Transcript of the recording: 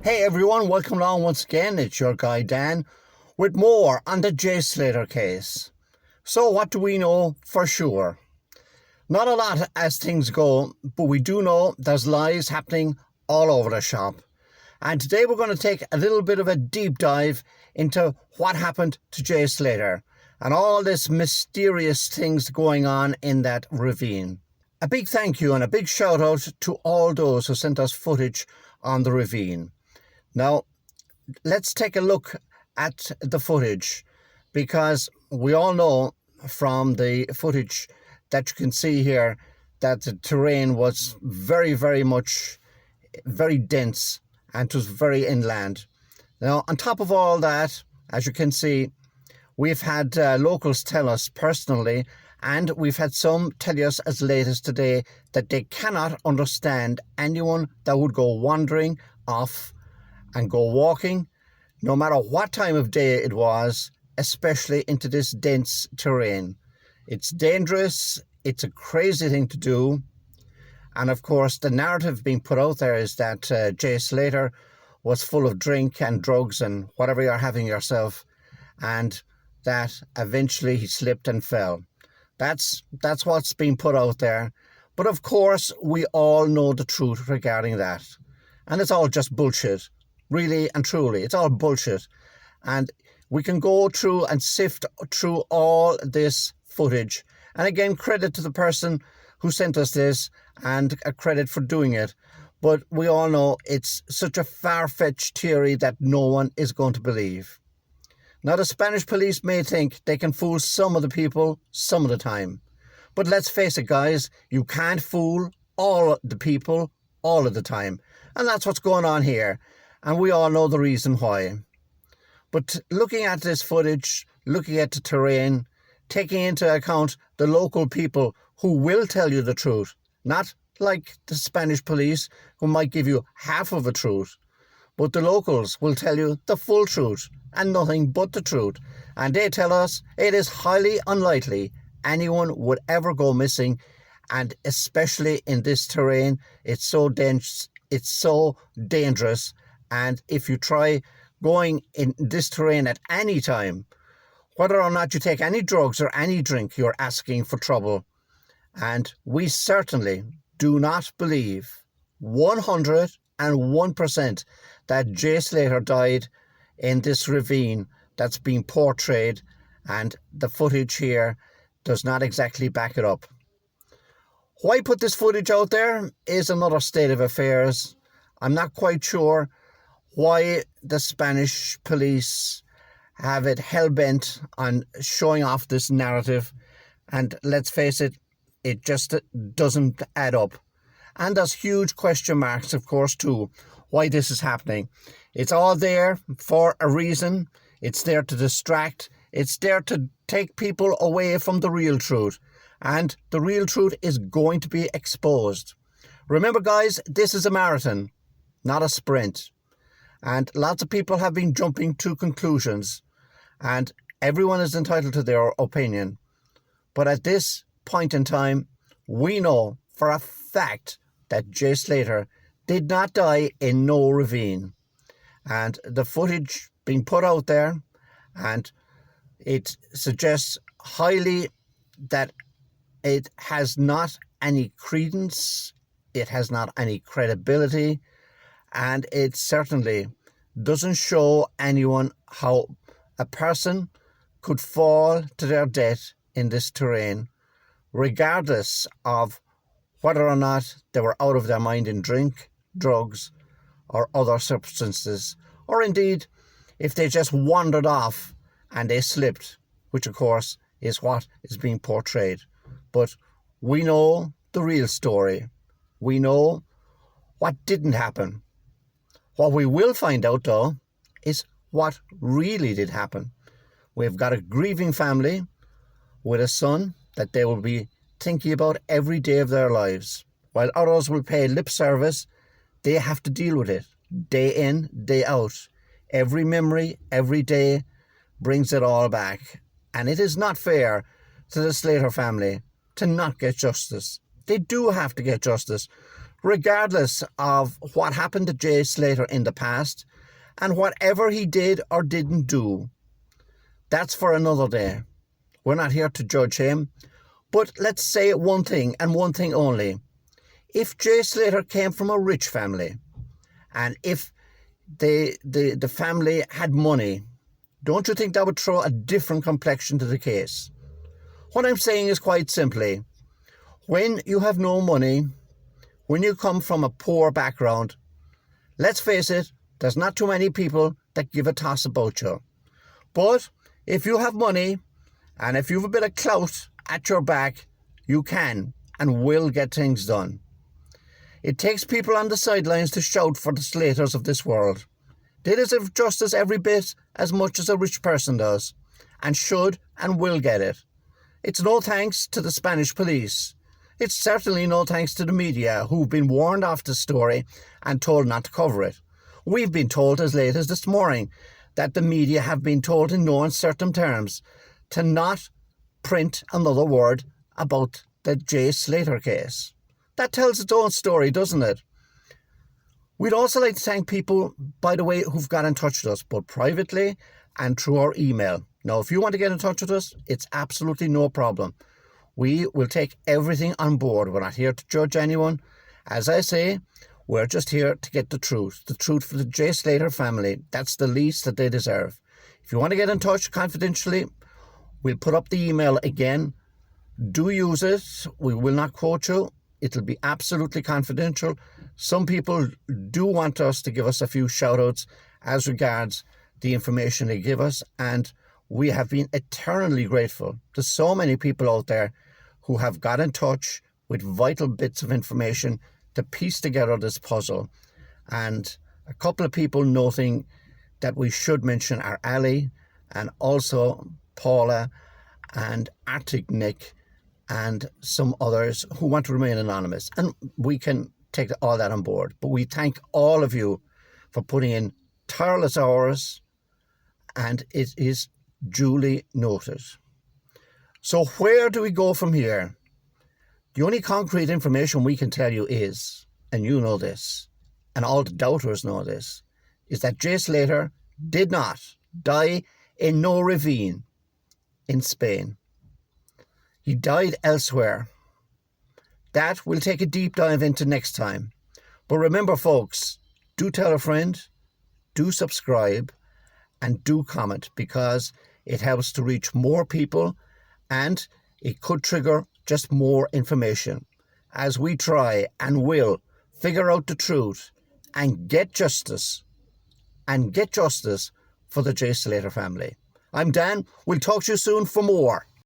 Hey everyone, welcome along once again. It's your guy Dan with more on the Slater case. So what do we know for sure? Not a lot as things go, but we do know there's lies happening all over the shop. And today we're going to take a little bit of a deep dive into what happened to Slater and all this mysterious things going on in that ravine. A big thank you and a big shout out to all those who sent us footage on the ravine. Now, let's take a look at the footage, because we all know from the footage that you can see here that the terrain was very dense and it was very inland. Now, on top of all that, as you can see, we've had locals tell us personally, and we've had some tell us as late as today, that they cannot understand anyone that would go wandering off and go walking, no matter what time of day it was, especially into this dense terrain. It's dangerous, it's a crazy thing to do, and of course the narrative being put out there is that Slater was full of drink and drugs and whatever you're having yourself, and that eventually he slipped and fell. That's what's being put out there, but of course we all know the truth regarding that, and it's all just bullshit. Really and truly, it's all bullshit. And we can go through and sift through all this footage. And again, credit to the person who sent us this, and a credit for doing it. But we all know it's such a far-fetched theory that no one is going to believe. Now, the Spanish police may think they can fool some of the people some of the time. But let's face it, guys, you can't fool all the people all of the time. And that's what's going on here. And we all know the reason why. But looking at this footage, looking at the terrain, taking into account the local people who will tell you the truth, not like the Spanish police who might give you half of the truth, but the locals will tell you the full truth and nothing but the truth. And they tell us it is highly unlikely anyone would ever go missing, and especially in this terrain, it's so dense, it's so dangerous. And if you try going in this terrain at any time, whether or not you take any drugs or any drink, you're asking for trouble. And we certainly do not believe 101% that Slater died in this ravine that's being portrayed, and the footage here does not exactly back it up. Why put this footage out there is another state of affairs. I'm not quite sure why the Spanish police have it hell-bent on showing off this narrative. And let's face it, it just doesn't add up. And there's huge question marks, of course, too, why this is happening. It's all there for a reason. It's there to distract. It's there to take people away from the real truth. And the real truth is going to be exposed. Remember, guys, this is a marathon, not a sprint. And lots of people have been jumping to conclusions, and everyone is entitled to their opinion. But at this point in time, we know for a fact that Slater did not die in no ravine. And the footage being put out there, and it suggests highly that it has not any credence, it has not any credibility, and it certainly doesn't show anyone how a person could fall to their death in this terrain, regardless of whether or not they were out of their mind in drink, drugs, or other substances, or indeed if they just wandered off and they slipped, which of course is what is being portrayed. But we know the real story. We know what didn't happen. What we will find out, though, is what really did happen. We've got a grieving family with a son that they will be thinking about every day of their lives. While others will pay lip service, they have to deal with it day in, day out. Every memory, every day brings it all back. And it is not fair to the Slater family to not get justice. They do have to get justice, regardless of what happened to Jay Slater in the past and whatever he did or didn't do. That's for another day. We're not here to judge him. But let's say one thing and one thing only. If Jay Slater came from a rich family, and if the family had money, don't you think that would throw a different complexion to the case? What I'm saying is quite simply, when you have no money, when you come from a poor background, let's face it, there's not too many people that give a toss about you. But if you have money, and if you have a bit of clout at your back, you can and will get things done. It takes people on the sidelines to shout for the Slaters of this world. They deserve justice every bit as much as a rich person does, and should and will get it. It's no thanks to the Spanish police. It's certainly no thanks to the media, who've been warned off the story and told not to cover it. We've been told as late as this morning that the media have been told in no uncertain terms to not print another word about the Jay Slater case. That tells its own story, doesn't it? We'd also like to thank people, by the way, who've got in touch with us, both privately and through our email. Now, if you want to get in touch with us, it's absolutely no problem. We will take everything on board. We're not here to judge anyone. As I say, we're just here to get the truth for the Jay Slater family. That's the least that they deserve. If you want to get in touch confidentially, we'll put up the email again. Do use it. We will not quote you. It'll be absolutely confidential. Some people do want us to give us a few shout-outs as regards the information they give us, and we have been eternally grateful to so many people out there who have got in touch with vital bits of information to piece together this puzzle. And a couple of people noting that we should mention are Ali and also Paula and Arctic Nick and some others who want to remain anonymous. And we can take all that on board. But we thank all of you for putting in tireless hours, and it is duly noted. So where do we go from here? The only concrete information we can tell you is, and you know this, and all the doubters know this, is that Jay Slater did not die in no ravine in Spain. He died elsewhere. That we'll take a deep dive into next time. But remember, folks, do tell a friend, do subscribe, and do comment, because it helps to reach more people and it could trigger just more information as we try and will figure out the truth and get justice for the Jay Slater family. I'm Dan. We'll talk to you soon for more.